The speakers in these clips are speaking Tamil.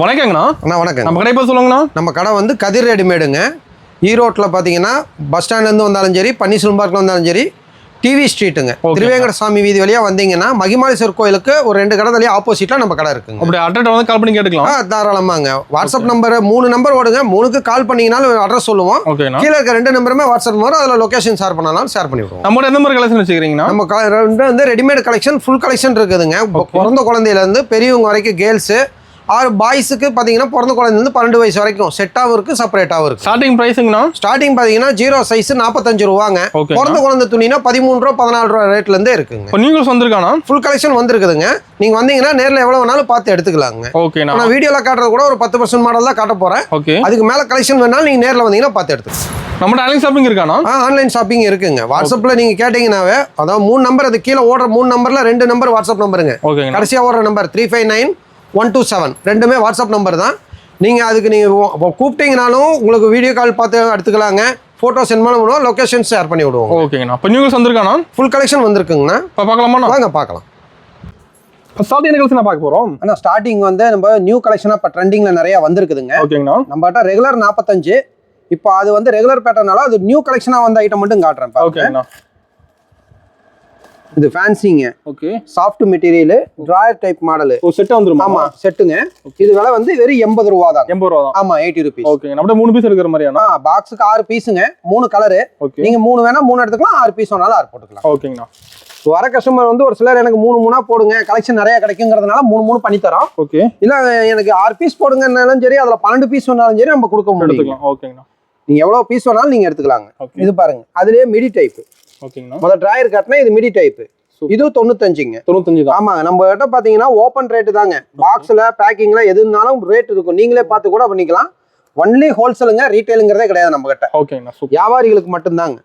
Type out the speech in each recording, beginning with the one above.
வணக்கங்கண்ணா. அண்ணா வணக்கம். நம்ம கடை பேர் சொல்லுங்கண்ணா. நம்ம கடை வந்து கதிர் ரெடிமேடுங்க. ஈரோட்டில் பார்த்தீங்கன்னா பஸ் ஸ்டாண்ட்லேருந்து வந்தாலும் சரி, பன்னீர்செல்வம் பார்க்கில் வந்தாலும் சரி, டிவி ஸ்ட்ரீட்டுங்க, திருவேங்கட சாமி வீதி வழியாக வந்தீங்கன்னா மகிமாலேஸ்வர் கோயிலுக்கு ஒரு 2 கடை தள்ளி ஆப்போசிட்டில் நம்ம கடை இருக்குங்க. அப்படி அட்ரஸ் வந்து கால் பண்ணி கேட்டுக்கலாம். தாராளமாங்க. வாட்ஸ்அப் நம்பர் 3 நம்பர் ஓடுங்க. 3க்கு கால் பண்ணீங்கனாலும் அட்ரஸ் சொல்லுவோம். கீழே இருக்க 2 நம்பருமே வாட்ஸ்அப் நம்பர், அதில் லொகேஷன் ஷேர் பண்ணாலும் ஷேர் பண்ணி விடுவோம். நம்ம எந்த மாதிரி கலெக்ஷன் வச்சுக்கிறீங்கன்னா, நம்ம வந்து ரெடிமேட் கலெக்ஷன் ஃபுல் கலெக்ஷன் இருக்குதுங்க. பிறந்த குழந்தையிலேருந்து பெரியவங்க வரைக்கும் கேர்ள்ஸு பாய்ஸுக்கு பார்த்தீங்கன்னா பிறந்த குழந்தைந்து 12 வயசு வரைக்கும் செட்டாகவும் இருக்குது, செப்பரேட்டாகவும் இருக்குது. ஸ்டார்டிங் ப்ரைஸுங்கண்ணா, ஸ்டார்டிங் பார்த்தீங்கன்னா 0 சைஸ் 45 ரூபாங்க. பிறந்த குழந்தை துணினா 13 ரூபா 14 ரூபா ரேட்லேருந்தே இருக்குங்க. இப்போ நீங்களும் வந்திருக்கானா? Full collection வந்துருக்குதுங்க. நீங்கள் வந்தீங்கன்னா நேரில் எவ்வளோ வேணாலும் பார்த்து எடுத்துக்கலாங்க. ஓகேண்ணா. நான் வீடியோவில் காட்டுறது கூட ஒரு 10% மாடல் தான் காட்ட போகிறேன். ஓகே. அதுக்கு மேலே கலெக்ஷன் வேணாலும் நீங்கள் நேரில் வந்தீங்கன்னா பார்த்து எடுத்துக்கலாம். நம்மகிட்ட ஆன்லைன் ஷாப்பிங் இருக்கானா? ஆன்லைன் ஷாப்பிங் இருக்குங்க. வாட்ஸ்அப்பில் நீங்கள் கேட்டிங்கன்னாவே, அதாவது 3 நம்பர், அது கீழே ஓடுற 3 நம்பரில் 2 நம்பர் வாட்ஸ்அப் நம்பருங்க. கடைசியாக ஓடுற நம்பர் 359127 ரெண்டுமே வாட்ஸ்அப் நம்பர் தான். நீங்கள் அதுக்கு நீங்கள் கூப்பிட்டீங்கனாலும் உங்களுக்கு வீடியோ கால் பார்த்து எடுத்துக்கலாங்க. ஃபோட்டோ சென்ட் பண்ண முடியும், லொக்கேஷன் ஷேர் பண்ணி விடுவோம். ஓகேங்கண்ணா. இப்போ நியூஸ் வந்திருக்கானா? ஃபுல் கலெக்ஷன் வந்திருக்குங்கண்ணா. இப்போ பார்க்கலாமா? வாங்க பார்க்கலாம். ஸ்டார்டிங் கலெக்ஷன் பார்க்க போகிறோம். ஆனால் ஸ்டார்டிங் வந்து நம்ம நியூ கலெக்ஷனாக இப்போ ட்ரெண்டிங்கில் நிறையா வந்திருக்குதுங்க. ஓகேங்கண்ணா. நம்மகிட்ட ரெகுலர் 45, இப்போ அது வந்து ரெகுலர் பேட்டர்னால அது நியூ கலெக்ஷனாக வந்த ஐட்டம் மட்டும் காட்டுறேன். ஓகேங்கண்ணா. இது ஃபேன்சிங்க. Okay. Soft material, drawer type model. ஒரு செட் வந்துருமா? ஆமா, செட்டுங்க. இது விலை வந்து வெறும் 80 ரூபா தான். 80 ரூபா தான். ஆமா, 80 rupees. ஓகே. நம்ம 3 பீஸ் எடுக்கிற மாதிரியானா? பாக்ஸுக்கு 6 பீஸுங்க, 3 கலரு. நீங்க 3 வேணா 3 எடுத்துக்கலாம், 6 பீஸ் வேணாலும் 6 போட்டுக்கலாம். ஓகேங்கண்ணா. வர கஸ்டமர் வந்து ஒரு சிலர் எனக்கு 3 போடுங்க, கலெக்ஷன் நிறைய கிடைக்குங்கிறதுனால 3 பண்ணி தரோம். ஓகே. இல்ல எனக்கு 6 பீஸ் போடுங்கன்னாலும் சரி, அதுல 12 பீஸ் வேணாலும் சரி நம்ம கொடுக்க முடியும். ஓகேங்கண்ணா. நீங்க எவ்வளவு பீஸ் வேணாலும் நீங்க எடுத்துக்கலாங்க. இது பாருங்க, அதுலயே மிடி டைப். ஓகேங்கண்ணா. முதல்ல டிராயர் காட்டினா இது மிடி டைப். இது 95ங்க. 95 தான். ஆமாங்க. நம்ம கிட்ட பாத்தீங்கன்னா ஓபன் ரேட் தாங்க. பாக்ஸ்ல பேக்கிங்ல எதுனாலும் ரேட் இருக்கும், நீங்களே பார்த்து கூட பண்ணிக்கலாம். ஒன்லி ஹோல்சேலுங்க, ரீட்டைலுங்கிறதே கிடையாது நம்ம கிட்ட. ஓகேங்கண்ணா. வியாபாரிகளுக்கு மட்டும்தாங்க.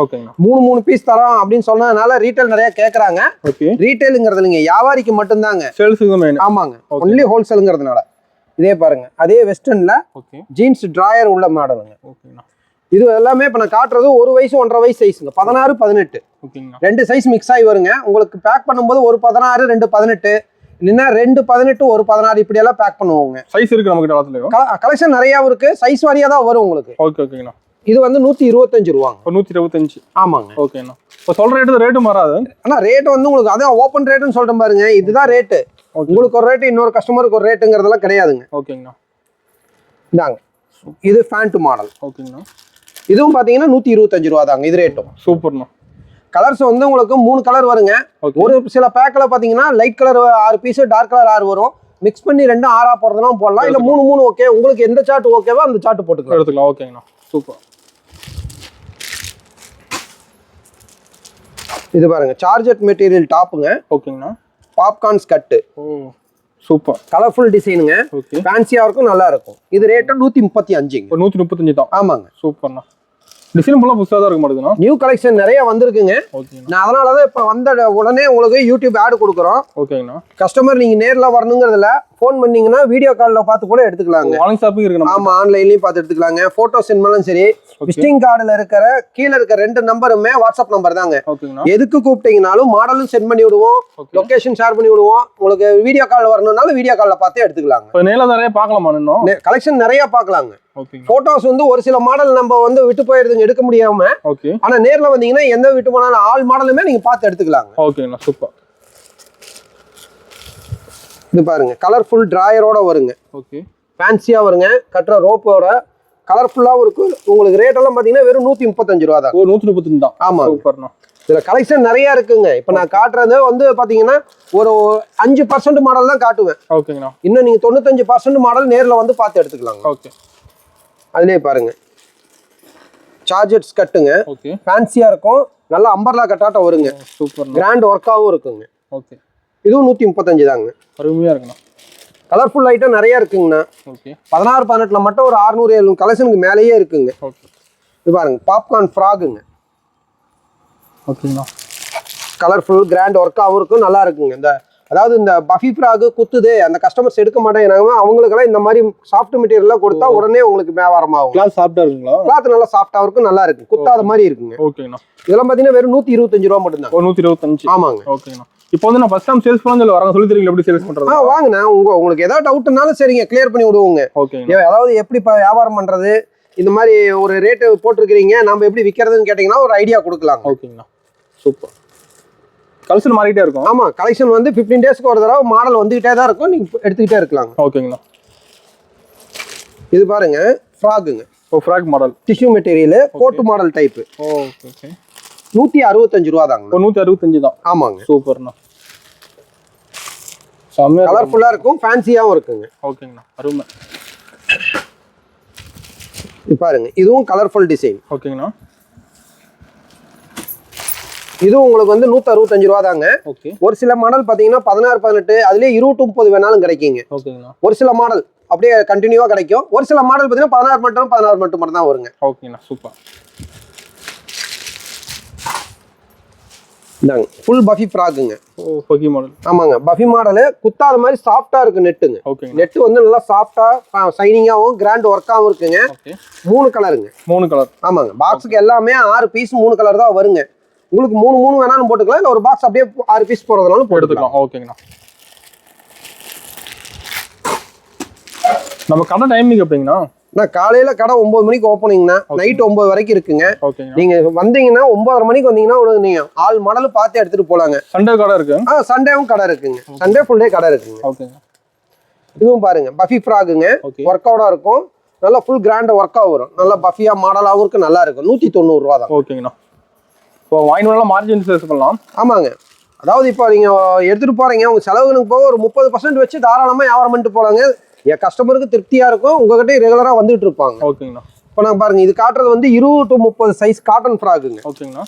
ஓகேங்கண்ணா. 3 பீஸ் தரோம் அப்படின்னு சொன்னதுனால ரீட்டைல் நிறைய கேக்குறாங்க. ஓகே. ரீட்டைலுங்கிறது இல்லைங்க, வியாபாரிக்கு மட்டும்தாங்க. சேல்ஸுக்கு மெயின். ஆமாங்க. ஒன்லி ஹோல்சேலுங்கிறதுனால. இதே பாருங்க, அதே வெஸ்டர்ன்ல ஜீன்ஸ் டிராயர் உள்ள மாடலுங்க. ஓகேண்ணா. இது எல்லாமே இப்ப நான் காட்டுறது 1 வயசு 1.5 வயசு சைஸுங்க. 16 18. ஓகேங்கண்ணா. 2 சைஸ் மிக்ஸ் ஆகி வருங்க. உங்களுக்கு பேக் பண்ணும்போது ஒரு 16 2 18, இல்லைன்னா 2 18 1 16 இப்படி எல்லாம் பேக் பண்ணுவோங்க. சைஸ் இருக்கு நம்ம கிட்ட எல்லாத்துலயும். கலெக்ஷன் நிறைய இருக்கு, சைஸ் வாரியா தான் வரும் உங்களுக்கு. ஓகே. ஓகேங்கண்ணா. இது வந்து 125 ரூபாங்க. 125. ஆமாங்க. ஓகேண்ணா. இப்போ சொல்ற ரேட்டு மாறாது. ஆனா ரேட் வந்து உங்களுக்கு அதான் ஓப்பன் ரேட்டுன்னு சொல்றேன் பாருங்க, இதுதான் ரேட்டு. உங்களுக்கு ஒரு ரேட்டு, இன்னொரு கஸ்டமருக்கு ஒரு ரேட்டுங்கிறதெல்லாம் கிடையாதுங்க. ஓகேங்கண்ணா. இந்தாங்க, இது ஃபேண்ட் மாடல். ஓகேங்கண்ணா. இதுவும் பாத்தீங்கன்னா 125 ரூபா தாங்க. இது ரேட்டும் சூப்பர்ண்ணா. கலர்ஸ் வந்து உங்களுக்கு 3 கலர் வருங்க. ஒரு சில பேக்கில் பார்த்தீங்கன்னா light colour 6 piece, dark colour 6 வரும். மிக்ஸ் பண்ணி 2 6 போடுறதுனாலும் போடலாம், இல்லை 3 ஓகே. உங்களுக்கு எந்த சார்ட் ஓகேவோ அந்த சார்ட் போட்டுக்கலாம், எடுத்துக்கலாம். ஓகேங்கண்ணா. சூப்பர். இது பாருங்க, சார்ஜட் மெட்டீரியல் டாப்புங்க. ஓகேங்கண்ணா. Popcorn skirt. Oh super. Colourful டிசைனுங்க. ஃபேன்சியா இருக்கும், நல்லா இருக்கும். இது ரேட்டு 135. 135 தான். ஆமாங்க. சூப்பர்ண்ணா. டிசைன் ஃபுல்லாக புதுசாக தான் இருக்க மாட்டேங்குதுண்ணா. நியூ கலெக்ஷன் நிறைய வந்திருக்குங்க. நான் அதனால தான் இப்போ வந்த உடனே உங்களுக்கு யூடியூப் ஆட் கொடுக்குறோம். ஓகேங்கண்ணா. கஸ்டமர் நீங்கள் நேரில் வரணுங்கிறதுல ஃபோன் பண்ணீங்கன்னா வீடியோ காலில் பார்த்து கூட எடுத்துக்கலாங்க. ஆன்லைன் ஷாப்பிங் இருக்கு. ஆமாம், ஆன்லைன்லையும் பார்த்து எடுத்துக்கலாங்க. ஃபோட்டோ சென்ட் பண்ணாலும் சரி. விசிட்டிங் கார்டில் இருக்கிற கீழே இருக்க 2 நம்பருமே வாட்ஸ்அப் நம்பர் தாங்க. எதுக்கு கூப்பிட்டீங்கனாலும் மாடலும் சென்ட் பண்ணி விடுவோம், லொகேஷன் ஷேர் பண்ணி விடுவோம். உங்களுக்கு வீடியோ கால் வரணும்னாலும் வீடியோ காலில் பார்த்து எடுத்துக்கலாங்க. நேரில் நிறைய பார்க்கலாமா? இன்னும் கலெக்ஷன் நிறைய பார்க்கலாங்க. போட்டோஸ் வந்து ஒரு சில மாடல் நம்ம வந்து விட்டு போயிருதுங்க, எடுக்க முடியாம. ஆனா நேர்ல வந்தீங்கன்னா எந்த விட்டு போனாலும் ஆல் மாடலுமே நீங்க பார்த்து எடுத்துக்கலாங்க. ஓகேண்ணா. சூப்பர். இது பாருங்க, கலர்ஃபுல் டிராயரோட வருங்க. ஓகே. ஃபேன்சியா வருங்க, கட்டுற ரோப்போட கலர்ஃபுல்லாவும் இருக்கு. உங்களுக்கு ரேட் எல்லாம் பாத்தீங்கன்னா வெறும் 135 ரூபா தான். 135 தான். ஆமா. சூப்பர்ண்ணா. இதுல கலெக்ஷன் நிறைய இருக்குங்க. இப்ப நான் காட்டுறது வந்து பாத்தீங்கன்னா ஒரு 5% மாடல் தான் காட்டுவேன். ஓகேங்கண்ணா. இன்னும் நீங்க 95% மாடல் நேர்ல வந்து பார்த்து எடுத்துக்கலாங்க. ஓகே. அதுலயே பாருங்க, சார்ஜட் ஸ்கட்டுங்க. ஓகே. ஃபேன்சியா இருக்கும், நல்லா அம்பர்லா கட்டாட்ட வருங்க. சூப்பர். கிராண்ட் ஒர்க்காவும் இருக்குங்க. ஓகே. இதுவும் 135 தாங்க. அருமையா இருக்குண்ணா. கலர்ஃபுல் ஐட்டம் நிறைய இருக்குங்கண்ணா. ஓகே. 16 18ல மட்டும் ஒரு 600 700 கலெக்ஷனுக்கு மேலேயே இருக்குங்க. ஓகே. இது பாருங்க, பாப்கார்ன் ஃப்ராகுங்க. ஓகேங்கண்ணா. கலர்ஃபுல் கிராண்ட் ஒர்க்காவும் இருக்கும், நல்லா இருக்குங்க. இந்த அதாவது இந்த பஃபி ஃப்ராகு குத்துது, அந்த கஸ்டமர்ஸ் எடுக்க மாட்டேங்கிறாங்க, அவங்களுக்கெல்லாம் இந்த மாதிரி சாஃப்ட் மெட்டீரியல்லாம் கொடுத்தா உடனே உங்களுக்கு வியாபாரம் ஆகும். கிளாத் சாஃப்டா இருக்குங்களா? கிளாத் நல்லா சாஃப்டா இருக்கும், நல்லா இருக்கு, குத்தாத மாதிரி இருக்குங்க. ஓகேண்ணா. இதெல்லாம் பாத்தீங்கன்னா வெறும் 125 ரூபா மட்டும் தான். 125. ஆமாங்க. ஓகேண்ணா. இப்போ வந்து நான் ஃபர்ஸ்ட் டைம் சேல்ஸ் பண்ண வரங்க சொல்லி தரீங்க எப்படி சேல்ஸ் பண்றது? வாங்கண்ணா. உங்களுக்கு ஏதாவது டவுட்னாலும் சரிங்க கிளியர் பண்ணி விடுவோங்க. ஓகேங்க. அதாவது எப்படி வியாபாரம் பண்றது, இந்த மாதிரி ஒரு ரேட்டு போட்டிருக்கிறீங்க, நம்ம எப்படி விற்கிறதுன்னு கேட்டீங்கன்னா ஒரு ஐடியா கொடுக்கலாம். ஓகேங்கண்ணா. சூப்பர். கலெக்ஷன் மாறிட்டே இருக்கும். ஆமா, கலெக்ஷன் வந்து 15 டேஸ்க்கு ஒரு தடவை மாடல் வந்துகிட்டே தான் இருக்கும், நீங்க எடுத்துக்கிட்டே இருக்கலாம். ஓகேங்கண்ணா. இது பாருங்க ஃப்ராக்குங்க. Frock model, tissue material, coat model type. Okay. 165 ரூபா தாங்க. 165 தான். ஆமாங்க. சூப்பர்ண்ணா. கலர்ஃபுல்லா இருக்கும், ஃபேன்சியாவும் இருக்குங்க. ஓகேங்கண்ணா. அருமை. இது பாருங்க, இதுவும் கலர்ஃபுல் டிசைன். ஓகேங்கண்ணா. இது உங்களுக்கு வந்து 165 ரூபா தாங்க. ஓகே. ஒரு சில மாடல் பாத்தீங்கன்னா 16, 18 அதுலயே 20, 30 வேணாலும் கிடைக்குங்க. ஓகேங்கண்ணா. ஒரு சில மாடல் அப்படியே கண்டினியூவா கிடைக்கும். ஒரு சில மாடல் பாத்தீங்கன்னா 16 மட்டும் தான் வருங்க. ஓகேண்ணா. சூப்பர். இந்தாங்க ஃபுல் பஃபி ஃப்ராக்குங்க. Puffy model. ஆமாங்க, பஃபி மாடல் குத்தாத மாதிரி சாஃப்டா இருக்கு நெட்டுங்க. ஓகேங்க. நெட் வந்து நல்லா சாஃப்டா ஷைனிங்காவும் கிராண்ட் ஒர்க்காவும் இருக்குங்க. ஓகே. 3 கலருங்க. 3 கலர். ஆமாங்க, பாக்ஸுக்கு எல்லாமே 6 பீஸ் 3 கலர் தான் வருங்க. உங்களுக்கு 3 வேணாலும் போட்டுக்கலாம், இல்ல ஒரு பாக்ஸ் அப்படியே 6 பீஸ் போடுறதுனாலும் போட்டுக்கலாம். ஓகேங்கண்ணா. நம்ம கடை டைமிங் எப்படிங்கண்ணா? நான் காலையில கடை 9 மணிக்கு ஓப்பனிங்னா நைட் 9 வரைக்கும் இருக்குங்க. ஓகேங்க. நீங்க வந்தீங்கன்னா 9:30 மணிக்கு வந்தீங்கன்னா உங்களுக்கு நீங்க ஆல் மாடல் பார்த்து எடுத்துட்டு போலாங்க. சண்டே கடை இருக்கு. சண்டேவும் கடை இருக்குங்க. சண்டே ஃபுல் டே கடை இருக்குங்க. ஓகேங்க. இதுவும் பாருங்க பஃபி ஃப்ராக்குங்க. ஒர்க் அவுட்டா இருக்கும், நல்லா ஃபுல் கிராண்டா ஒர்க் வரும், நல்லா பஃபியா மாடலாவும் இருக்கு, நல்லா இருக்கும். 190 ரூபா தான். ஓகேங்கண்ணா. இப்போ வாங்கி வரலாம், மார்ஜின் சேல்ஸ் பண்ணலாம். ஆமாங்க, அதாவது இப்போ நீங்க எடுத்துட்டு போறீங்க, உங்க செலவுகளுக்கு போக ஒரு 30% வச்சு தாராளமா வியாபாரம் பண்ணிட்டு போலாங்க. என் கஸ்டமருக்கு திருப்தியா இருக்கும், உங்ககிட்ட ரெகுலரா வந்துட்டு இருப்பாங்க. ஓகேங்கண்ணா. இப்போ நான் பாருங்க, இது காட்டுறது வந்து 20 to 30 சைஸ் காட்டன் ஃப்ராக்குங்க. ஓகேங்கண்ணா.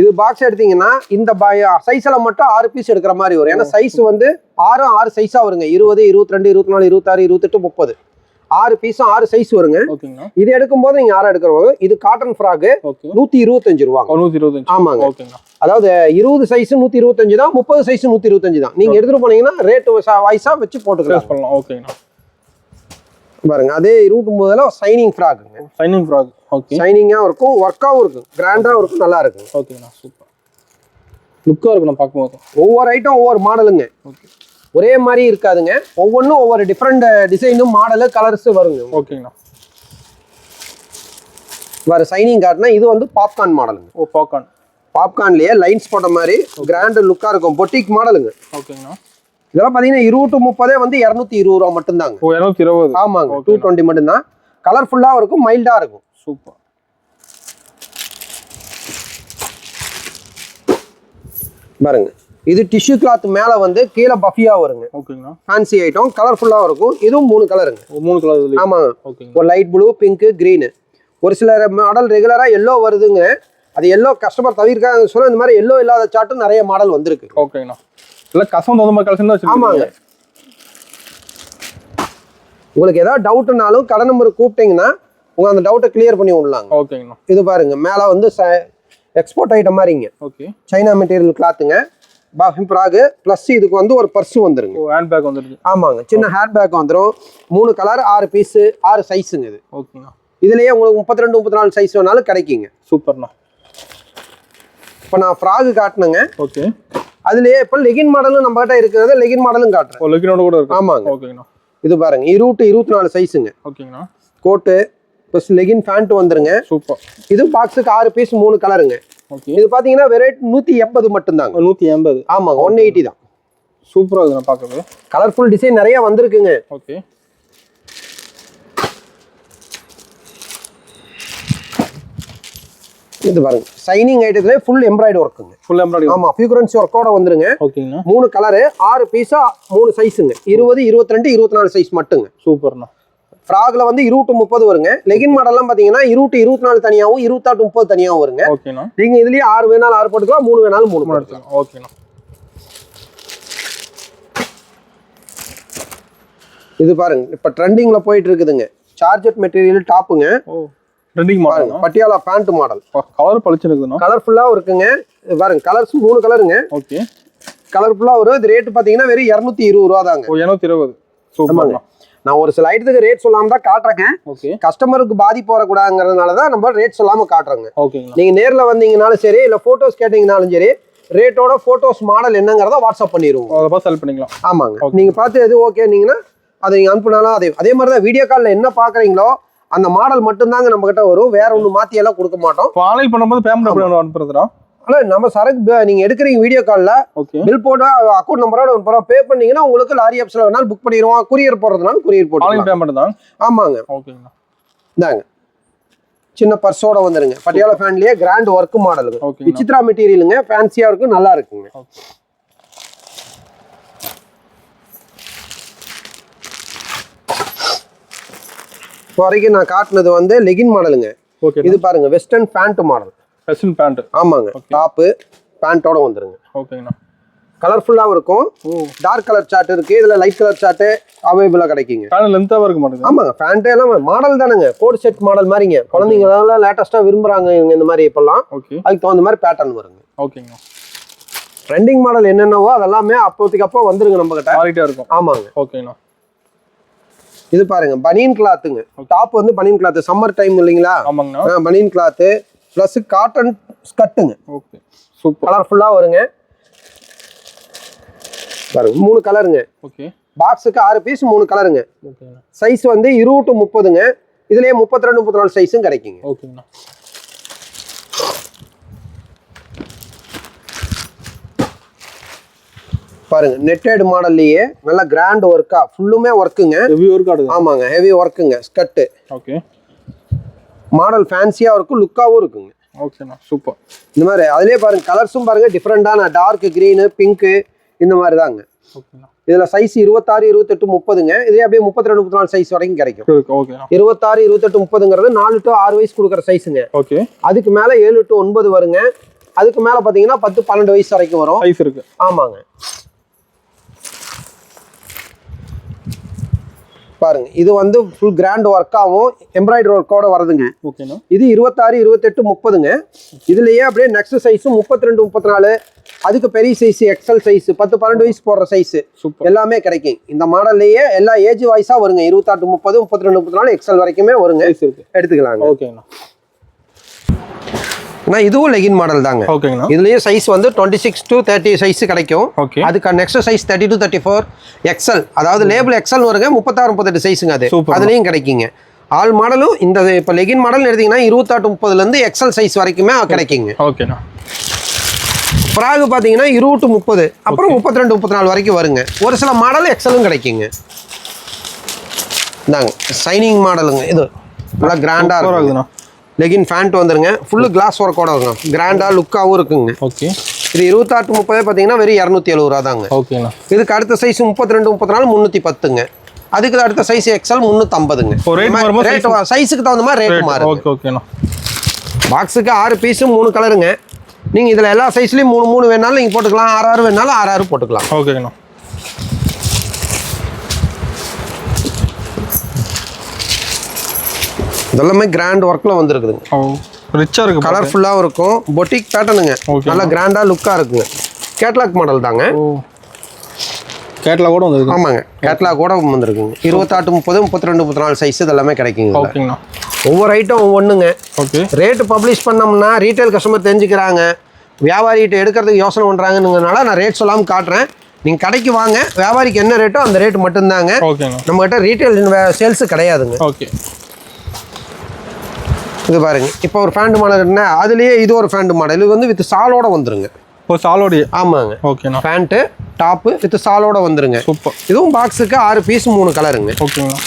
இது பாக்ஸ் எடுத்தீங்கன்னா இந்த சைஸ்ல மட்டும் 6 பீஸ் எடுக்கிற மாதிரி வரும். ஏன்னா சைஸ் வந்து 6 சைஸா வருங்க. 20, 22, 24, 26, 28, 30 6 பீஸும் 6 சைஸ் வருங்க. ஓகேங்கண்ணா. இது எடுக்கும்போது நீங்க 6 எடுக்கிறவங்க இது காட்டன் ஃப்ராக் 125 ரூபா. 125. ஆமாங்க. ஓகேங்கண்ணா. அதாவது 20 சைஸ் 125 தான், 30 சைஸ் 125 தான். நீங்க எடுத்துட்டு போனீங்கன்னா ரேட் வைஸா வச்சு போட்டுக்கலாம். ஓகேங்கண்ணா. பாருங்க, அதே 29ல ஷைனிங் ஃப்ராக்குங்க. Shining frock. ஓகே. ஷைனிங்கா இருக்கும், ஒர்க்காவும் இருக்கும், கிராண்டா இருக்கும், நல்லா இருக்கும். ஓகேங்கண்ணா. சூப்பர் லுக்கா இருக்கும் நான் பார்க்கும்போது. ஒவ்வொரு ஐட்டம் ஒவ்வொரு மாடலுங்க. ஓகே. ஒரே மாதிரி இருக்காதுங்க, ஒவ்வொன்றும் ஒவ்வொரு டிஃப்ரெண்ட் டிசைனும் மாடலு கலர்ஸ் வருங்க. ஓகேங்கண்ணா. வேற ஷைனிங் காட்டினா இது வந்து பாப்கார்ன் மாடலுங்க. பாப்கார்ன். பாப்கார்ன்லயே லைன்ஸ் போட்ட மாதிரி கிராண்ட் லுக்கா இருக்கும், பொட்டிக் மாடலுங்க. ஓகேங்கண்ணா. இதெல்லாம் பாத்தீங்கன்னா 20 to 30 வந்து 220 ரூபா மட்டும்தாங்க. 220. ஆமாங்க, 220 மட்டும்தான். கலர்ஃபுல்லா இருக்கும், மைல்டா இருக்கும். சூப்பர். பாருங்க, இது டிஷ்யூ கிளாத் மேல வந்து கீழே பஃபியா வருங்க. ஓகேங்கண்ணா. ஃபேன்சி ஐட்டம், கலர்ஃபுல்லா இருக்கும். இதுவும் 3 கலருங்க. 3 கலர். ஆமாங்க. ஓகேங்க. ஒரு லைட் ப்ளூ, பிங்க், கிரீன். ஒரு சில மாடல் ரெகுலரா எல்லோ வருதுங்க, அது எல்லோ கஸ்டமர் தவிர்க்காங்க சொல்ல, இந்த மாதிரி எல்லோ இல்லாத சார்ட்டும் நிறைய மாடல் வந்திருக்கு. ஓகேங்கண்ணா. இல்ல கஸ்டமர் தகுந்த மாதிரி கலெக்ஷன் தான். ஆமாங்க. உங்களுக்கு ஏதாவது டவுட்னாலும் கடை நம்பர் கூப்பிட்டீங்கன்னா உங்க அந்த டவுட்டை கிளியர் பண்ணி விடலாங்க. ஓகேங்கண்ணா. இது பாருங்க, மேல வந்து எக்ஸ்போர்ட் ஐட்டம் மாதிரிங்க. ஓகே. சைனா மெட்டீரியல் கிளாத்துங்க. பஃபி ஃப்ராக் பிளஸ் இதுக்கு வந்து ஒரு பர்ஸ் வந்துருங்க. ஹேண்ட் பேக் வந்துருது. ஆமாங்க, சின்ன ஹேண்ட் பேக் வந்துடும். 3 கலர் 6 பீஸ் 6 சைஸுங்க. இது ஓகேண்ணா. இதுலயே உங்களுக்கு 32, 34 சைஸ் வேணாலும் கிடைக்குங்க. சூப்பர்ண்ணா. இப்போ நான் ஃப்ராக் காட்டினேங்க. ஓகே. அதுலயே இப்போ லெகின் மாடலும் நம்ம கிட்ட இருக்கிறது, லெகின் மாடலும் காட்டுறேன். லெகினோட கூட இருக்கு. ஆமாங்க. ஓகேங்கண்ணா. இது பாருங்க 20 to 24 சைஸுங்க. ஓகேங்கண்ணா. கோட்டு ப்ளஸ் லெகின் பேண்ட் வந்துருங்க. சூப்பர். இது பாக்ஸுக்கு 6 பீஸ் 3 கலருங்க. ஓகே. இது பாத்தீங்கன்னா வெரைட்டி 180 மட்டும்தாங்க. 180. ஆமாங்க, 180 தான். சூப்பரா இருக்கு நான் பார்க்கறது. கலர்ஃபுல் டிசைன் நிறைய வந்திருக்குங்க. ஓகே. இது பாருங்க, ஷைனிங் ஐட்டத்துல ஃபுல் எம்ப்ராய்டரி ஒர்க்குங்க. Full embroidery. ஆமா, ஃபிகரன்ஸ் ஒர்க்கோட வந்துருங்க. ஓகேங்கண்ணா. 3 கலர் 6 பீஸா 3 சைஸுங்க. 20, 22, 24 சைஸ் மட்டுங்க. சூப்பர்ண்ணா. ஃப்ராக்ல வந்து 20 to 30 வருங்க. லெகின் மாடல்லாம் பாத்தீங்கன்னா 20 to 24 தனியாவும் 28 to 30 தனியாவும் வருங்க. ஓகேண்ணா. நீங்க இதுலயே 6 வேணாலும் 6 போட்டுக்கலாம், 3 வேணாலும் 3 போட்டுக்கலாம். ஓகேண்ணா. இது பாருங்க, இப்ப ட்ரெண்டிங்ல போயிட்டு இருக்குதுங்க. சார்ஜட் மெட்டீரியல் டாப்புங்க. Oh, trending model. Patiala pant model. Colour பளிச்சுக்குதுண்ணா. கலர்ஃபுல்லா இருக்குங்க. பாருங்க, கலர்ஸ் 3 கலருங்க. ஓகே. கலர்ஃபுல்லா வரும். இது ரேட் பாத்தீங்கன்னா வெறும் 220 ரூபா தாங்க. 220. சூப்பர்ண்ணா. நான் ஒரு சில ஐட்டத்துக்கு ரேட் சொல்லாம தான் காட்டுறேங்க. ஓகே. கஸ்டமருக்கு பாதிப்பு வரக்கூடாதுங்கிறதுனால தான் நம்ம ரேட் சொல்லாம காட்டுறோங்க. ஓகேங்க. நீங்க நேர்ல வந்தீங்கனாலும் சரி, இல்ல போட்டோஸ் கேட்டீங்கனாலும் சரி, ரேட்டோட ஃபோட்டோஸ் மாடல் என்னங்கிறத வாட்ஸ்அப் பண்ணிடுவோம். அதை பார்த்து செலக்ட் பண்ணிக்கலாம். ஆமாங்க, நீங்கள் பார்த்து எது ஓகேனீங்கன்னா அதை நீங்கள் அனுப்புனாலும் அதே மாதிரி தான் வீடியோ காலில் என்ன பார்க்குறீங்களோ அந்த மாடல் மட்டும்தாங்க நம்ம கிட்ட வரும். வேற ஒன்று மாற்றி எல்லாம் கொடுக்க மாட்டோம். ஆன்லைன் பண்ணும்போது பேமெண்ட் எப்படி அனுப்புறதுடா? ஆனால் நம்ம சரக்கு நீங்கள் எடுக்கிறீங்க வீடியோ காலில் பில் போட்டு அக்கௌண்ட் நம்பரோட பே பண்ணீங்கன்னா உங்களுக்கு லாரி ஆப்ஸில் வேணாலும் புக் பண்ணிடுவோம். குரியர் போடுறதுனால குரியர் போட்டு ஆன்லைன் பேமெண்ட் தான். ஆமாங்க. ஓகேங்கண்ணா. இந்தாங்க சின்ன பர்ஸோட வந்துருங்க. பட்டியாலா ஃபேன்லயே கிராண்ட் ஒர்க் மாடலுங்க. விசித்ரா மெட்டீரியலுங்க. ஃபேன்சியா இருக்கும், நல்லா இருக்குங்க. இப்போ வரைக்கும் நான் காட்டினது வந்து லெகின் மாடலுங்க. இது பாருங்க western pant model. Western pant. ஆமாங்க, டாப்பு பேண்டோட வந்துருங்க. ஓகேங்கண்ணா. கலர்ஃபுல்லாகவும் இருக்கும். டார்க் கலர் சார்ட் இருக்கு, இதுல லைட் கலர் சார்ட் அவைலபிளா கிடைக்குங்க. லென்த்தாவும் இருக்க மாட்டேங்குது. ஆமாங்க, பேண்ட் எல்லாம் மாடல் தானுங்க, கோட் செட் மாடல் மாதிரிங்க. குழந்தைங்க லேட்டஸ்டா விரும்புறாங்க இந்த மாதிரி இப்பெல்லாம். அதுக்கு தகுந்த மாதிரி பேட்டர்ன் வருங்க. ஓகேங்க. ட்ரெண்டிங் மாடல் என்னென்னவோ அதெல்லாமே அப்போதைக்கு அப்போ வந்துருங்க நம்ம கிட்ட. மாறிட்டே இருக்கும். ஆமாங்க. ஓகேண்ணா. இது பாருங்க பனியன் கிளாத்துங்க. டாப் வந்து பனியன் கிளாத், சம்மர் டைம் இல்லைங்களா? ஆமாங்கண்ணா. பனியன் கிளாத் பிளஸ் காட்டன் ஸ்கர்ட்டுங்க. Okay, super. கலர்ஃபுல்லா வருங்க. பாருங்க 3 கலருங்க. ஓகே. பாக்ஸுக்கு 6 பீஸ் 3 கலருங்க. ஓகேண்ணா. சைஸ் வந்து 20 to 30ங்க. இதுலயே 32 34 சைஸும் கிடைக்குங்க. ஓகேண்ணா. பாருங்க நெட்டட் மாடல்லயே நல்ல கிராண்ட் ஒர்க்கா ஃபுல்லுமே ஒர்க்குங்க. ஹெவி ஒர்க் ஆடுது. ஆமாங்க, ஹெவி ஒர்க்குங்க. Skirt okay. மாடல் ஃபேன்சியா இருக்கும், லுக்காவும் இருக்குங்க. ஓகேண்ணா, சூப்பர். இந்த மாதிரி அதுலயே பாருங்க கலர்ஸும் பாருங்க டிஃபரெண்டான டார்க் கிரீன், பிங்க் இந்த மாதிரி தாங்க. ஓகேண்ணா. இதுல சைஸ் 26 28 30ங்க. இதுலயே அப்படியே 32 34 சைஸ் வரைக்கும் கிடைக்கும். ஓகேண்ணா. 26 28 30ங்கிறது 4 to 6 வயசு கொடுக்குற சைஸுங்க. ஓகே. அதுக்கு மேல 7 to 9 வருங்க. அதுக்கு மேல பாத்தீங்கன்னா 10 12 வயசு வரைக்கும் வரும். சைஸ் இருக்கு. ஆமாங்க. பாருங்க இது வந்து ஃபுல் கிராண்ட் ஒர்க்காகவும் எம்ப்ராய்டரி ஒர்க்கோட வருதுங்க. ஓகேண்ணா. இது 26 28 30ங்க. இதுலயே அப்படியே நெக்ஸ்ட் சைஸ் 32 34, அதுக்கு பெரிய சைஸ் எக்ஸல் சைஸ் 10 12 வயசு போடுற சைஸ் எல்லாமே கிடைக்கும். இந்த மாடல்லயே எல்லா ஏஜ் வைஸா வருங்க. 28 30 32 34 எக்ஸல் வரைக்குமே வருங்க. எடுத்துக்கலாங்க. ஓகேண்ணா. இதுவும் லெகின் மாடல் தாங்க. ஓகேங்கண்ணா. இதுலயே சைஸ் வந்து 26 to 30 சைஸ் கிடைக்கும். அதுக்கு நெக்ஸ்ட் சைஸ் 30 to 34 எக்ஸல், அதாவது லேபிள் எக்ஸல் வருங்க. 36 38 சைஸுங்க. அதுலயும் கிடைக்குங்க. ஆல் மாடலும் இந்த இப்போ லெகின் மாடல் எடுத்தீங்கன்னா 28 30ல இருந்து எக்ஸல் சைஸ் வரைக்குமே கிடைக்குங்க. ஓகேண்ணா. ஃப்ராக் பார்த்தீங்கன்னா 20 to 30, அப்புறம் 32 34 வரைக்கும் வருங்க. ஒரு சில மாடல் எக்ஸலும் கிடைக்குங்க. இந்தாங்க சைனிங் மாடலுங்க. இது நல்லா கிராண்டா இருக்குங்க. லெகின் பேண்ட் வந்துருங்க. ஃபுல்லு கிளாஸ் ஒர்க்கோட வருங்க. கிராண்டா லுக்காகவும் இருக்குங்க. ஓகே. இது 28 30 பார்த்தீங்கன்னா வெறும் 270 ரூபா தாங்க. ஓகேண்ணா. இதுக்கு அடுத்த சைஸ் 32 34 310ங்க. அதுக்கு அடுத்த சைஸ் எக்ஸல் 350ங்க. ரேட் சைஸுக்கு தகுந்த மாதிரி ரேட் மாறும். ஓகே. ஓகேண்ணா. பாக்ஸுக்கு 6 பீஸு 3 கலருங்க. நீங்கள் இதில் எல்லா சைஸ்லையும் 3 3 வேணாலும் நீங்கள் போட்டுக்கலாம். 6 6 வேணாலும் 6 6 போட்டுக்கலாம். ஓகேண்ணா. இதெல்லாமே கிராண்ட் ஒர்க்கில் வந்துருக்குதுங்க. ரிச்சாக இருக்குது, கலர்ஃபுல்லாகவும் இருக்கும். பொட்டிக் பேட்டர்னுங்க. நல்லா கிராண்டாக லுக்காக இருக்குங்க. கேட்லாக் மாடல் தாங்க. கேட்லாக் கூட வந்துருக்கு. ஆமாங்க, கேட்லாக் கூட வந்துருக்குங்க. 28 30 32 34 சைஸ் இதெல்லாமே கிடைக்குங்க. ஓகேங்கண்ணா. ஒவ்வொரு ஐட்டம் ஒவ்வொன்றுங்க. ஓகே. ரேட்டு பப்ளிஷ் பண்ணோம்னா ரீட்டைல் கஸ்டமர் தெரிஞ்சுக்கிறாங்க, வியாபாரிகிட்ட எடுக்கிறதுக்கு யோசனை பண்ணுறாங்கங்கிறதுனால நான் ரேட் சொல்லாமல் காட்டுறேன். நீங்கள் கடைக்கு வாங்க, வியாபாரிக்கு என்ன ரேட்டோ அந்த ரேட்டு மட்டும்தாங்க. ஓகேங்க. நம்மகிட்ட ரீட்டைல் சேல்ஸு கிடையாதுங்க. ஓகே. இது பாருங்க, இப்போ ஒரு ஃபேண்ட் மாடல் என்ன, அதுலேயே இது ஒரு ஃபேண்ட் மாடல். இது வந்து வித் சாலோட வந்துருங்க. ஓ, சாலோடைய. ஆமாங்க. ஓகேண்ணா. பேண்ட்டு டாப்பு வித் சாலோட வந்துருங்க. சூப்பர். இதுவும் பாக்ஸுக்கு 6 பீஸ் 3 கலருங்க. ஓகேங்களா.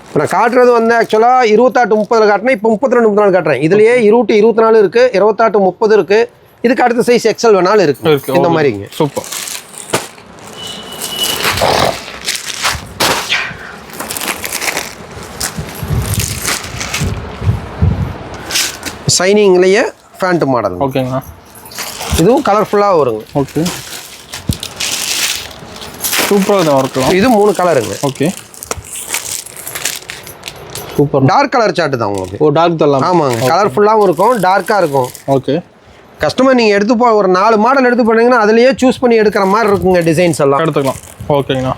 இப்போ நான் காட்டுறது வந்து ஆக்சுவலாக 28 30 காட்டினேன். இப்போ 32 34 காட்டுறேன். இதுலேயே 20 24 இருக்குது, 28 30 இருக்குது. இதுக்கு அடுத்த சைஸ் எக்ஸல் வேணாலும் இருக்குது. இந்த மாதிரிங்க. சூப்பர். சைனிங்லேயே ஃபேண்ட் மாடல். ஓகேங்கண்ணா. இதுவும் கலர்ஃபுல்லாக வருங்க. ஓகே. சூப்பராக தான் இருக்கலாம். இது 3 கலருங்க. Okay. Super. Dark colour shade தான் உங்களுக்கு. ஓ, டார்க் தான். ஆமாங்க, கலர்ஃபுல்லாகவும் இருக்கும், டார்க்காக இருக்கும். ஓகே. கஸ்டமர் நீங்கள் எடுத்து ஒரு 4 மாடல் எடுத்து போனீங்கன்னா அதுலேயே சூஸ் பண்ணி எடுக்கிற மாதிரி இருக்குங்க. டிசைன்ஸ் எல்லாம் எடுத்துக்கலாம். ஓகேங்கண்ணா.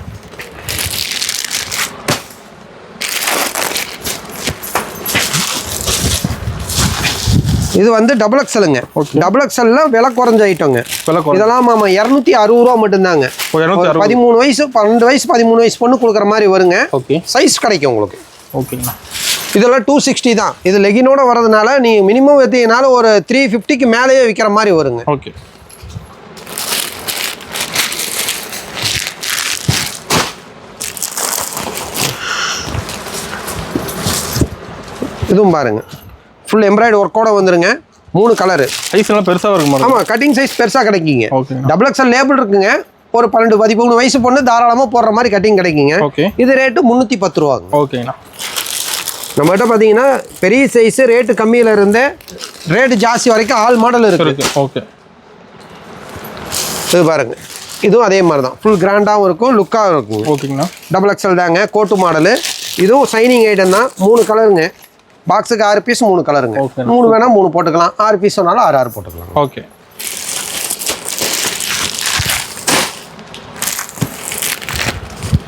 இது வந்து டபுள் எக்ஸலுங்க. டபுள் எக்ஸல்ல விலை குறைஞ்ச ஐட்டங்க. இதெல்லாம் ஆமா 260 ரூபா மட்டும்தாங்க. 13 வயசு 12 வயசு 13 வயசு பொண்ணு கொடுக்குற மாதிரி வருங்க. சைஸ் கிடைக்கும் உங்களுக்கு. ஓகேங்களா. இதெல்லாம் 260 தான். இது லெகினோட வரதுனால நீ மினிமம் எடுத்தீங்கனால ஒரு 350க்கு மேலேயே விற்கிற மாதிரி வருங்க. ஓகே. இதுவும் பாருங்க ஃபுல் எம்ப்ராய்டரி ஒர்க்கோட வந்துருங்க. 3 கலரு. சைஸ் எல்லாம் பெருசாக இருக்குமா? ஆமாம், கட்டிங் சைஸ் பெருசாக கிடைக்குங்க. ஓகே. டபுள் எக்ஸல் லேபிள் இருக்குங்க. ஒரு 12 13 வயசு பொண்ணு தாராளமாக போடுற மாதிரி கட்டிங் கிடைக்குங்க. ஓகே. இது ரேட்டு 310 ரூபாங்க. ஓகேண்ணா. நம்மகிட்ட பார்த்தீங்கன்னா பெரிய சைஸ் ரேட்டு கம்மியில் இருந்து ரேட்டு ஜாஸ்தி வரைக்கும் ஆல் மாடல் இருக்கு. ஓகே. இது பாருங்க, இதுவும் அதே மாதிரி தான். ஃபுல் கிராண்டாகவும் இருக்கும், லுக்காகவும் இருக்கும். ஓகேங்கண்ணா. டபுள் எக்ஸல் தாங்க, கோட்டு மாடலு. இதுவும் சைனிங் ஐட்டம் தான். 3 கலருங்க. பாக்ஸுக்கு 6 பீஸ் 3 கலருங்க. 3 வேணால் 3 போட்டுக்கலாம். 6 பீஸ் வேணாலும் 6 போட்டுக்கலாம். ஓகே.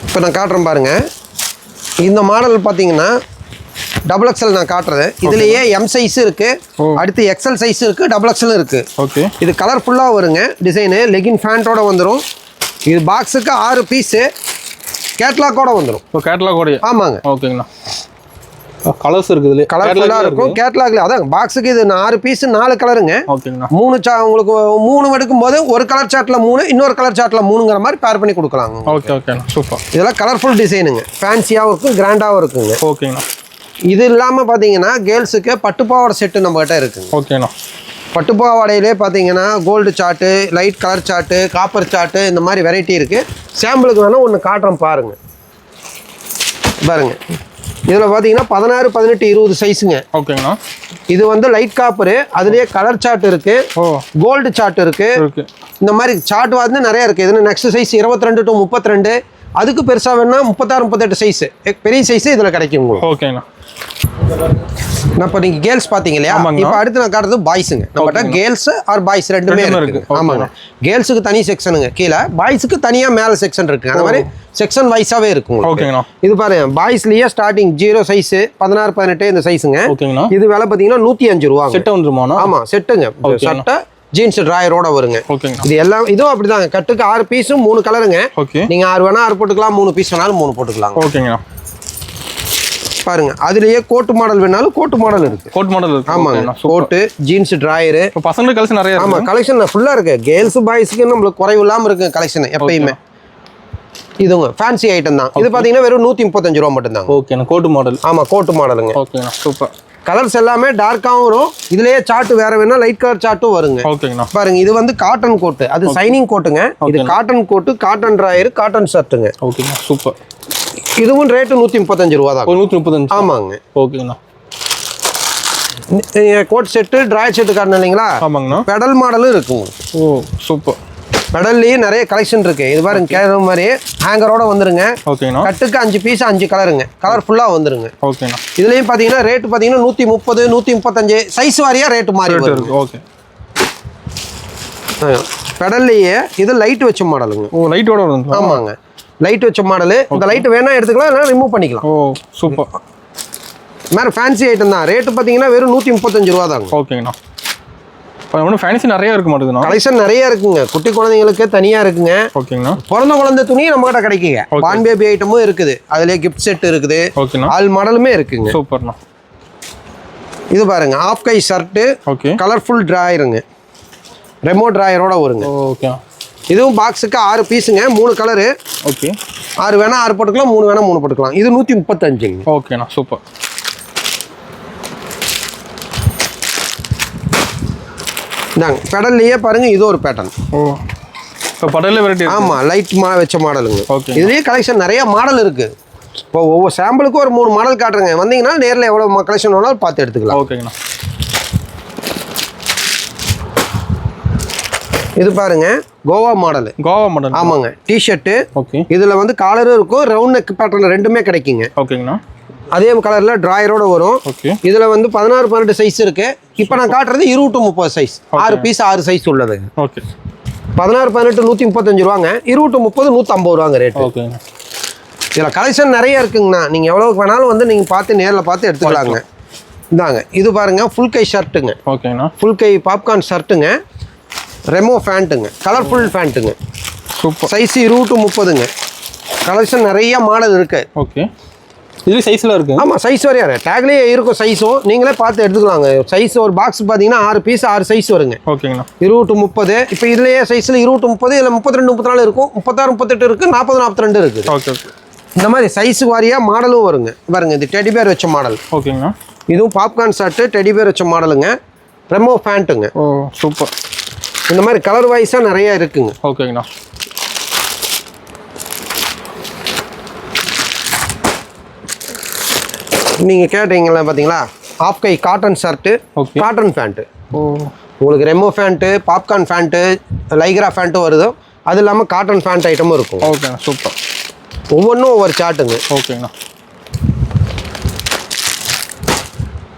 இப்போ நான் காட்டுறேன் பாருங்க. இந்த மாடல் பார்த்தீங்கன்னா டபுள் எக்ஸல் நான் காட்டுறது. இதுலேயே எம் சைஸ் இருக்கு, அடுத்து எக்ஸல் சைஸ் இருக்கு, டபுள் எக்ஸல் இருக்கு. ஓகே. இது கலர்ஃபுல்லாக வருங்க. டிசைனு லெகின் ஃபேண்டோட வந்துடும். இது பாக்ஸுக்கு 6 பீஸு கேட்லாக்கோட வந்துடும். இப்போ கேட்லாக். ஆமாங்க. ஓகேங்கண்ணா. கலர்ஸ் இருக்குது, கலர்ஃபுல்லாக இருக்கும். கேட்லாக்ல அதான் பாக்ஸுக்கு இது 6 பீஸ் 4 கலருங்க. ஓகேங்கண்ணா. 3 உங்களுக்கு 3 எடுக்கும் போது ஒரு கலர் சார்ட்ல 3, இன்னொரு கலர் சார்ட்ல 3ங்கிற மாதிரி பேர் பண்ணி கொடுக்கலாங்க. ஓகே. ஓகேண்ணா. சூப்பர். இதெல்லாம் கலர்ஃபுல் டிசைனுங்க. ஃபேன்சியாகவும் இருக்கும், கிராண்டாகவும் இருக்குங்க. ஓகேங்கண்ணா. இது இல்லாமல் பார்த்தீங்கன்னா கேர்ள்ஸுக்கு பட்டுப்பாவாடை செட்டு நம்மகிட்ட இருக்குங்க. ஓகேண்ணா. பட்டுப்பாவாடையிலே பார்த்தீங்கன்னா gold shade, light colour shade, copper shade, இந்த மாதிரி வெரைட்டி இருக்குது. சாம்பிளுக்கு வேணால் ஒன்று காட்டுறோம் பாருங்க. பாருங்க, இதில் பார்த்தீங்கன்னா 16, 18, 20 சைஸுங்க. ஓகேங்கண்ணா. இது வந்து லைட் காப்பரு, அதுலேயே கலர் சார்ட் இருக்கு, கோல்டு சார்ட் இருக்கு. இந்த மாதிரி சார்ட் வந்து நிறைய இருக்கு. இதுல நெக்ஸ்ட் சைஸ் 22 to 32. அதுக்கு பெருசாக வேணா 36, 38 சைஸ் பெரிய சைஸ் இதில் கிடைக்கும் உங்களுக்கு. ஓகேண்ணா. நான் இப்போ நீங்கள் கேர்ள்ஸ் பார்த்தீங்க இல்லையா? இப்போ அடுத்து நான் காட்டுறது பாய்ஸுங்க. நம்மகிட்ட கேர்ள்ஸ் ஆர் பாய்ஸ் ரெண்டுமே இருக்கு. ஆமாங்க. கேர்ள்ஸுக்கு தனி செக்ஷனுங்க கீழே, பாய்ஸுக்கு தனியாக மேலே செக்ஷன் இருக்கு. அந்த மாதிரி செக்ஷன் வைஸாவே இருக்கும். ஓகேங்கண்ணா. இது பாருங்க, பாய்ஸ்லயே ஸ்டார்டிங் 0 சைஸ் 16, 18 இந்த சைஸுங்க. ஓகேங்கண்ணா. இது விலை பார்த்தீங்கன்னா 105 ரூபா. செட் வந்துருமாண்ணா? ஆமா, செட்டுங்க. சட்டை ஜீன்ஸ் டிராயரோட வருங்க. இது எல்லாம் இதுவும் அப்படிதாங்க. கட்டுக்கு 6 பீஸும் 3 கலருங்க. நீங்க 6 வேணா 6 போட்டுக்கலாம், 3 பீஸ் வேணாலும் 3 போட்டுக்கலாம். ஓகேங்கண்ணா. பாருங்க, அதுலயே கோட் மாடல் வேணாலும் கோட் மாடல் இருக்கு. கோட் மாடல் இருக்கு. ஆமாங்க. Coat, jeans, drawer. பசங்க கலெக்ஷன் நிறைய இருக்கு. ஆமா, கலெக்ஷன் ஃபுல்லா இருக்கு. கேர்ள்ஸ் பாய்ஸ்க்கு நம்மளுக்கு குறைவு இல்லாம இருக்கு கலெக்ஷன் எப்பயுமே. இதுங்க ஃபேன்சி ஐட்டம் தான். இது பாத்தீங்கன்னா வெறும் 135 ரூபா மட்டும் தான். ஓகேண்ணா. Code model. ஆமா, கோட் மாடலுங்க. ஓகேண்ணா. சூப்பர். கலர்ஸ் எல்லாமே டார்க்காகவும் வரும். இதுலயே சார்ட் வேற வேணா லைட் கலர் சார்ட்டும் வருங்க. ஓகேங்கண்ணா. பாருங்க, இது வந்து காட்டன் கோட், அது சைனிங் கோட்டுங்க. இது காட்டன் கோட்டு, காட்டன் டிராயர், காட்டன் ஷர்ட்டுங்க. ஓகேண்ணா. சூப்பர். இதுவும் ரேட்டு 135 ரூபா தான். 135. ஆமாங்க. ஓகேங்கண்ணா. கோட் செட்டு, டிராயர் செட்டு காட்டணும் இல்லைங்களா? ஆமாங்கண்ணா. பெடல் மாடலும் இருக்குங்க. ஓ சூப்பர். பெடல்லையே நிறைய கலெக்ஷன் இருக்கு. இது பாருங்க, கேட்குற மாதிரி ஹேங்கரோட வந்துருங்க. ஓகேண்ணா. கட்டுக்கு 5 பீஸ் 5 கலருங்க. கலர்ஃபுல்லாக வந்துருங்க. ஓகேண்ணா. இதுலயும் பார்த்தீங்கன்னா ரேட்டு பார்த்தீங்கன்னா 130, 135 சைஸ் வாரியா ரேட்டு மாறி இருக்கு. ஓகே. பெடல்லையே இது லைட் வச்ச மாடலுங்க. ஓ, லைட்டோட வருது. ஆமாங்க, லைட் வச்ச மாடலு. இந்த லைட் வேணா எடுத்துக்கலாம், இல்லைனா ரிமூவ் பண்ணிக்கலாம். ஓ சூப்பர். மாதிரி ஃபேன்சி ஐட்டம் தான். ரேட்டு பார்த்தீங்கன்னா வெறும் 135 ரூபா தாங்க. ஓகேங்கண்ணா. ஒன்றும் ஃபேன்சி நிறைய இருக்க மாட்டேங்குதுண்ணா. கலெக்ஷன் நிறைய இருக்குங்க. குட்டி குழந்தைங்களுக்கு தனியாக இருக்குங்க. ஓகேங்கண்ணா. பிறந்த குழந்தை துணியும் நம்ம கிட்ட கிடைக்குங்க. பான் பேபி ஐட்டமும் இருக்குது. அதுலேயே கிஃப்ட் செட் இருக்குது. ஓகேண்ணா. ஆல் மாடலுமே இருக்குங்க. சூப்பர்ண்ணா. இது பாருங்க, ஆஃப் கை ஷர்ட்டு, ஓகே, கலர்ஃபுல் டிராயருங்க. ரெமோட் டிராயரோட வருங்க. ஓகே. இதுவும் பாக்ஸுக்கு 6 பீஸுங்க, 3 கலரு. ஓகே. 6 வேணா 6 போட்டுக்கலாம், 3 வேணா 3 போட்டுக்கலாம். இது 135. ஓகேண்ணா. சூப்பர். இந்தாங்க, பெடல்லையே பாருங்க, இது ஒரு பேட்டர்ன். ஓ, இப்போ படல்ல வெரைட்டி. ஆமாம், லைட் வச்ச மாடலுங்க. ஓகே. இதுலேயே கலெக்ஷன் நிறைய மாடல் இருக்கு. இப்போ ஒவ்வொரு சாம்பிளுக்கும் ஒரு 3 மாடல் காட்டுறேங்க. வந்தீங்கன்னா நேரில் எவ்வளோ கலெக்ஷன் வேணாலும் பார்த்து எடுத்துக்கலாம். ஓகேங்கண்ணா. இது பாருங்க, கோவா மாடல். கோவா மாடல். ஆமாங்க, டிஷர்ட்டு. ஓகே. இதில் வந்து காலரும் இருக்கும், ரவுண்ட் நெக் பேட்டர்ன் ரெண்டுமே கிடைக்குங்க. ஓகேங்கண்ணா. அதே கலரில் டிராயரோட வரும். ஓகே. இதில் வந்து 16, 18 சைஸ் இருக்கு. இப்போ நான் காட்டுறது 20 to 30 சைஸ். 6 பீஸ் 6 சைஸ் உள்ளது. ஓகே. 16, 18 135 ரூபாங்க. 20 to 30 150 ரூபாங்க ரேட்டு. ஓகேங்க. இதில் கலெக்ஷன் நிறைய இருக்குங்கண்ணா. நீங்கள் எவ்வளோக்கு வேணாலும் வந்து நீங்கள் பார்த்து நேரில் பார்த்து எடுத்துக்கலாங்க. இந்தாங்க இது பாருங்க ஃபுல் கை ஷர்ட்டுங்க. ஓகேண்ணா. ஃபுல் கை பாப்கார்ன் ஷர்ட்டுங்க. ரெமோ ஃபேண்ட்டுங்க. கலர்ஃபுல் ஃபேண்ட்டுங்க. சூப்பர். சைஸ் 20-30ங்க. கலெக்ஷன் நிறைய மாடல் இருக்கு. ஓகே. இது சைஸ்ல இருக்கு. ஆமாம் சைஸ் வரையா டேக்லேயே இருக்கும் சைஸும். நீங்களே பார்த்து எடுத்துக்கலாங்க. சைஸ் ஒரு பாக்ஸ் பார்த்தீங்கன்னா 6 பீஸ் 6 சைஸ் வருங்க. ஓகேங்கண்ணா. 20-30. இப்போ இதுலேயே சைஸில் 20-30 இதில் 32-34 இருக்கும். 36-38 இருக்குது. 40-42 இருக்குது. Okay okay. இந்த மாதிரி சைஸ் வாரியாக மாடலும் வருங்க. பாருங்க இது டெடி பேர் வச்ச மாடல். ஓகேங்கண்ணா. இதுவும் பாப்கார்ன் ஷர்ட்டு டெடி பேர் வச்ச மாடலுங்க. ரெமோ ஃபேண்ட்டுங்க. ஓ சூப்பர். இந்த மாதிரி கலர் வைஸாக நிறைய இருக்குங்க. ஓகேங்கண்ணா. நீங்கள் கேட்டீங்களா பார்த்தீங்களா ஆஃப் கை cotton shirt cotton pant. Oh உங்களுக்கு ரெமோ ஃபேண்ட்டு பாப்கார்ன் ஃபேண்ட்டு லைக்ரா ஃபேண்ட்டும் வருது. அது இல்லாமல் காட்டன் ஃபேண்ட் ஐட்டமும் இருக்கும். ஓகேண்ணா சூப்பர். ஒவ்வொன்றும் ஒவ்வொரு சார்ட்டுங்க. ஓகேங்கண்ணா.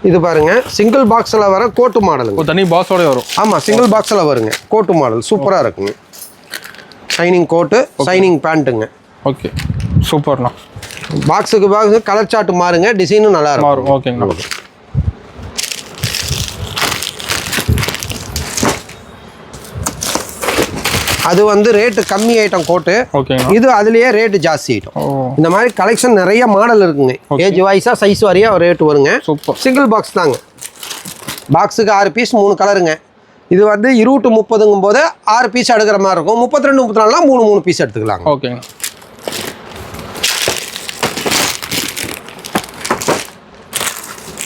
இது பாருங்க சிங்கிள் பாக்ஸில் வர கோட்டு மாடலுங்க. தனி பாக்ஸோட வரும். ஆமாம் சிங்கிள் பாக்ஸில் வருங்க. கோட்டு மாடல் சூப்பராக இருக்குங்க. ஷைனிங் கோட்டு ஷைனிங் பேண்ட்டுங்க. ஓகே சூப்பர்ண்ணா. பாக்ஸுக்கு பாக்ஸு கலர் சார்ட் மாறுங்க. டிசைனும் நல்லா இருக்கும். மாறும். ஓகேங்கண்ணா. அது வந்து ரேட்டு கம்மி ஐட்டம் கோட்டு. ஓகேங்க. இது அதுலயே ரேட்டு ஜாஸ்தி ஐட்டம். இந்த மாதிரி கலெக்ஷன் நிறைய மாடல் இருக்குங்க. ஏஜ் வைஸா சைஸ் வரையா ரேட் வருங்க. சூப்பர். சிங்கிள் பாக்ஸ் தாங்க. பாக்ஸுக்கு 6 பீஸ் 3 கலருங்க. இது வந்து 20-30ங்கும் போது 6 பீஸ் எடுக்கிற மாதிரி இருக்கும். 32-34 3 பீஸ் எடுத்துக்கலாங்க. ஓகேங்க.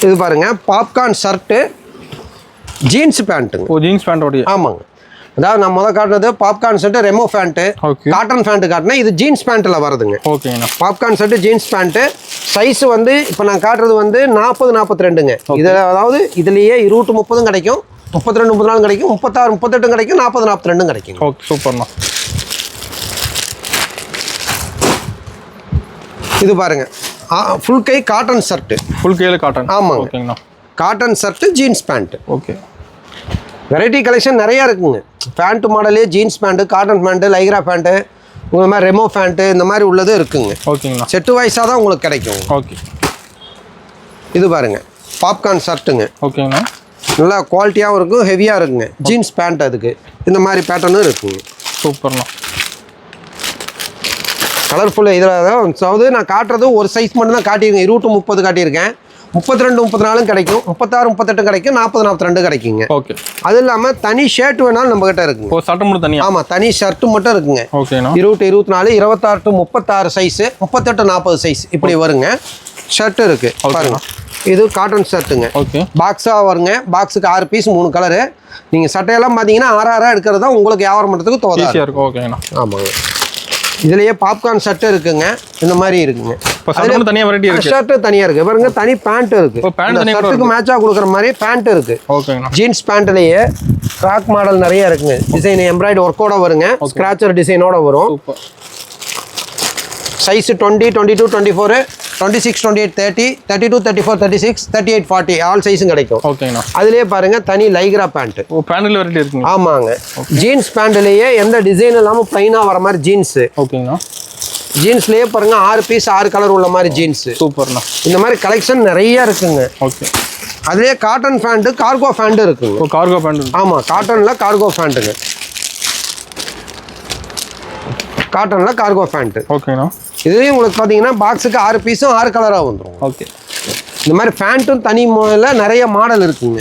இது பாருங்க பாப்கார்ன் ஷர்ட்டு ஜீன்ஸ் பேண்ட்டுங்க. ஓ ஜீன்ஸ் பேண்ட். ஆமாங்க. அதாவது நான் முதல் காட்டுறது popcorn shirt Remo pant cotton pant காட்டினேன். இது ஜீன்ஸ் பேண்ட்டில் வருதுங்க. ஓகேங்கண்ணா. Popcorn shirt jeans pant size வந்து இப்போ நான் காட்டுறது வந்து 40-42ங்க. இதில் அதாவது இதுலேயே 20-30 கிடைக்கும். 32-34 கிடைக்கும். 36-38 கிடைக்கும். 40-42 கிடைக்கும். ஓகே சூப்பர்ண்ணா. இது பாருங்க ஃபுல் கை காட்டன் ஷர்ட்டு. ஃபுல் கையில் காட்டன். ஆமாங்க. ஓகேங்கண்ணா. Cotton shirt jeans pant. Okay. Variety collection நிறையா இருக்குங்க. பேண்ட்டு மாடலே jeans pant cotton pant Lycra pant உங்கள் மாதிரி ரெமோ பேண்ட்டு இந்த மாதிரி உள்ளதும் இருக்குங்க. ஓகேங்கண்ணா. செட்டு வைஸாக தான் உங்களுக்கு கிடைக்கும். ஓகே. இது பாருங்க பாப்கார்ன் ஷர்ட்டுங்க. ஓகேங்கண்ணா. நல்லா குவாலிட்டியாகவும் இருக்கும் ஹெவியாக இருக்குங்க. ஜீன்ஸ் பேண்ட் அதுக்கு இந்த மாதிரி பேட்டர்னும் இருக்குங்க. சூப்பர்ண்ணா. கலர்ஃபுல்லு இதில் அதாவது நான் காட்டுறது ஒரு சைஸ் மட்டும் தான் காட்டியிருக்கேன். 20-30 காட்டியிருக்கேன். 32-34 கிடைக்கும். 36-38 கிடைக்கும். 40-42 கிடைக்குங்க. ஓகே. அது இல்லாமல் தனி ஷர்ட் வேணாலும் நம்மகிட்ட இருக்குங்க. ஓ ஷர்ட் மட்டும் தனியாக. ஆமாம் தனி ஷர்ட்டு மட்டும் இருக்குங்க. ஓகேண்ணா. 20-24 26-36 சைஸு 38-40 சைஸ் இப்படி வருங்க. ஷர்ட் இருக்கு பாருங்க. இது காட்டன் ஷர்ட்டுங்க. ஓகே. பாக்ஸாக வருங்க. பாக்ஸுக்கு 6 பீஸ் 3 கலரு. நீங்கள் சட்டையெல்லாம் பார்த்தீங்கன்னா 6 எடுக்கிறது தான் உங்களுக்கு வியாபாரம் பண்ணுறதுக்கு தோதாக இருக்கும். ஓகேங்கண்ணா. ஆமாங்க. இதுலயே பாப்கார்ன் ஷர்ட் இருக்குங்க. இந்த மாதிரி இருக்குங்க. தனியா வெரைட்டி இருக்கு. ஷர்ட் தனியா இருக்கு. பாருங்க தனி பேண்ட் இருக்கு. ஷர்ட்டுக்கு மேட்சா கொடுக்குற மாதிரி பேண்ட் இருக்கு. ஓகேங்க. ஜீன்ஸ் பேண்ட்லயே ஃப்ராக் மாடல் நிறைய இருக்குங்க. டிசைன் எம்ப்ராய்டரி ஒர்க்கோட வருங்க. ஸ்கிராச்சர் டிசைனோட வரும். சைஸ் 20, 22, 24, 26, 28, 30, 32, 34, 36, 38, 40 ஆல் சைஸும் கிடைக்கும். ஓகேண்ணா. அதுலேயே பாருங்க தனி லைக்ரா பேண்ட். ஓ பேண்ட்ல வெரைட்டி இருக்குங்க. ஆமாங்க. ஜீன்ஸ் பேண்ட்லயே எந்த டிசைன் இல்லாமல் பிளைனாக வர மாதிரி ஜீன்ஸ். ஓகேங்கண்ணா. ஜீன்ஸ்லயே பாருங்க 6 பீஸ் 6 கலர் உள்ள மாதிரி ஜீன்ஸ். சூப்பர்ண்ணா. இந்த மாதிரி கலெக்ஷன் நிறைய இருக்குங்க. ஓகே. அதுலேயே காட்டன் பேண்ட் கார்கோ பேண்ட் இருக்குங்க. Oh cargo pant. ஆமாம் காட்டன்ல கார்கோ பேண்ட்டுங்க. காட்டன்ல கார்கோ பேண்ட். ஓகேண்ணா. இதுலேயும் உங்களுக்கு பார்த்தீங்கன்னா பாக்ஸுக்கு 6 பீஸும் 6 கலராக வந்துடும். ஓகே. இந்த மாதிரி பேண்ட்டும் தனி மாடலில் நிறைய மாடல் இருக்குங்க.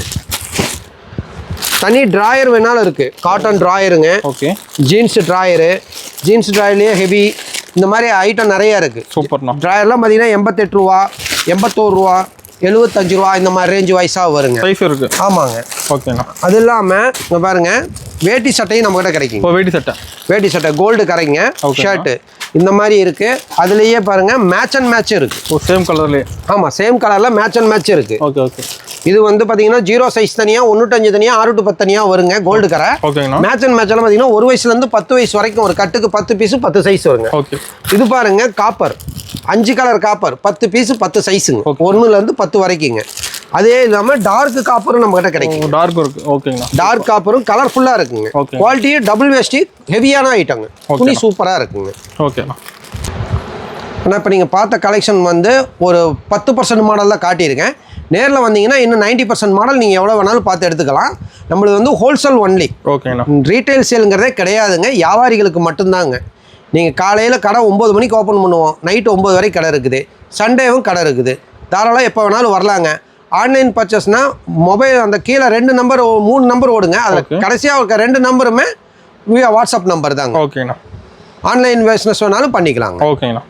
தனி ட்ராயர் வேணாலும் இருக்குது. காட்டன் ட்ராயருங்க. ஓகே. Jeans drawer. ஜீன்ஸ் ட்ராயர்லேயே ஹெவி இந்த மாதிரி ஐட்டம் நிறைய இருக்குது. சூப்பர்ண்ணா. ட்ராயர்லாம் பார்த்தீங்கன்னா 88 ரூபா 81 ரூபா 75 ரூபா இந்த மாதிரி ரேஞ்ச் வைஸாக வருங்க. சைஸ் இருக்கு. ஆமாங்க. ஓகேண்ணா. அது இல்லாமல் இங்கே பாருங்க வேட்டி சட்டையும் நம்மகிட்ட கிடைக்கும். வேட்டி சட்டை கோல்டு கரைங்க. ஷர்ட்டு இந்த மாதிரி இருக்கு. அதுலேயே பாருங்க மேட்ச் அண்ட் மேட்ச் இருக்கு. ஓ சேம் கலர்லேயே. ஆமாம் சேம் கலரில் மேட்ச் அண்ட் மேட்ச் இருக்கு. Okay okay. இது வந்து பார்த்தீங்கன்னா 0 சைஸ் தனியாக 1-5 தனியாக 6-10 தனியாக வருங்க. கோல்டு கரை. ஓகேங்கண்ணா. மேட்ச் அண்ட் மேட்ச்லாம் பார்த்தீங்கன்னா 1 வயசுலேருந்து 10 வயசு வரைக்கும் ஒரு கட்டுக்கு 10 பீஸு 10 சைஸ் வருங்க. ஓகே. இது பாருங்க காப்பர் 5 கலர் காப்பர் 10 பீஸு 10 சைஸுங்க. 1லேருந்து 10 வரைக்குங்க. அதே இல்லாமல் டார்க் காப்பரும் நம்ம கிட்ட கிடைக்கும். டார்க் இருக்கு. ஓகேங்கண்ணா. டார்க் காப்பரும் கலர்ஃபுல்லாக இருக்குங்க. குவாலிட்டி டபுள் வேஸ்டி ஹெவியான ஐட்டங்க. துணி சூப்பராக இருக்குங்க. ஓகேண்ணா. ஆனால் இப்போ நீங்கள் பார்த்த கலெக்ஷன் வந்து ஒரு 10% மாடலில் காட்டியிருக்கேன். நேரில் வந்தீங்கன்னா இன்னும் 90% மாடல் நீங்கள் எவ்வளோ வேணாலும் பார்த்து எடுத்துக்கலாம். நம்மளுக்கு வந்து ஹோல்சேல் ஒன்லி. ஓகேண்ணா. ரீட்டைல் சேலுங்கிறதே கிடையாதுங்க, வியாபாரிகளுக்கு மட்டும்தாங்க. நீங்கள் காலையில் கடை 9 மணிக்கு ஓப்பன் பண்ணுவோம், நைட்டு 9 வரைக்கும் கடை இருக்குது, சண்டேவும் கடை இருக்குது. தாராளம் எப்போ வேணாலும் வரலாங்க. ஆன்லைன் பர்ச்சேஸ்னால் மொபைல் அந்த கீழே 2 நம்பர் 3 நம்பர் ஓடுங்க, அதில் கடைசியாக இருக்க 2 நம்பருமே வாட்ஸ்அப் நம்பர் தாங்க. ஓகேண்ணா. ஆன்லைன் பிஸ்னஸ் வேணாலும் பண்ணிக்கலாங்க. ஓகேண்ணா.